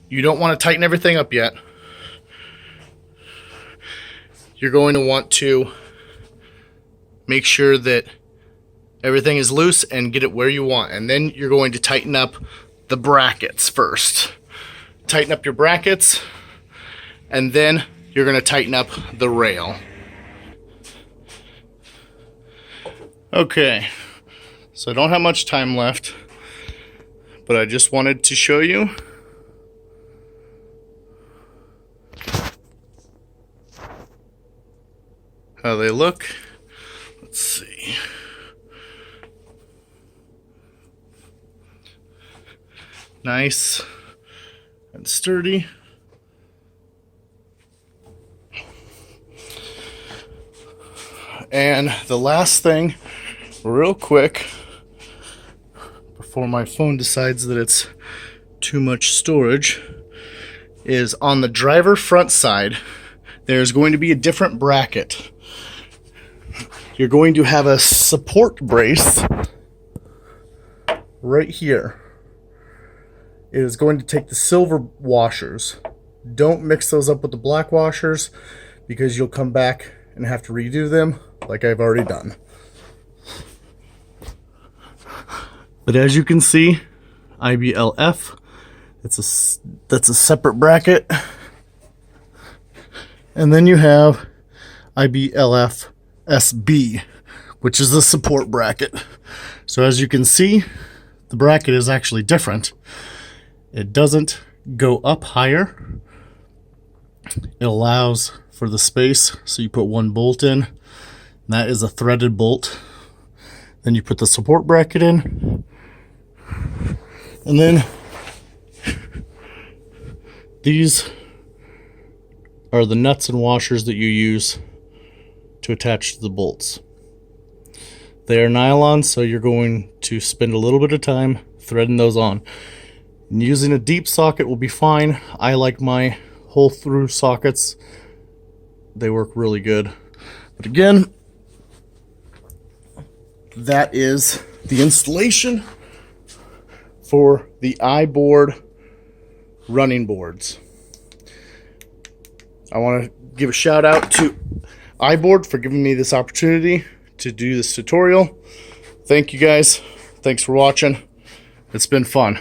You don't want to tighten everything up yet. You're going to want to make sure that everything is loose and get it where you want. And then you're going to tighten up the brackets first. Tighten up your brackets, and then you're going to tighten up the rail. Okay, so I don't have much time left, but I just wanted to show you how they look. Let's see. Nice and sturdy. And the last thing, real quick, before my phone decides that it's too much storage, is on the driver front side, there's going to be a different bracket. You're going to have a support brace right here. It is going to take the silver washers. Don't mix those up with the black washers because you'll come back and have to redo them like I've already done. But as you can see, IBLF, that's a separate bracket. And then you have IBLF SB, which is the support bracket. So as you can see, the bracket is actually different. It doesn't go up higher. It allows for the space, so you put one bolt in, and that is a threaded bolt. Then you put the support bracket in, and then these are the nuts and washers that you use to attach to the bolts. They are nylon, so you're going to spend a little bit of time threading those on. And using a deep socket will be fine. I like my hole through sockets. They work really good. But again, that is the installation for the iBoard running boards. I want to give a shout out to iBoard for giving me this opportunity to do this tutorial. Thank you guys. Thanks for watching. It's been fun.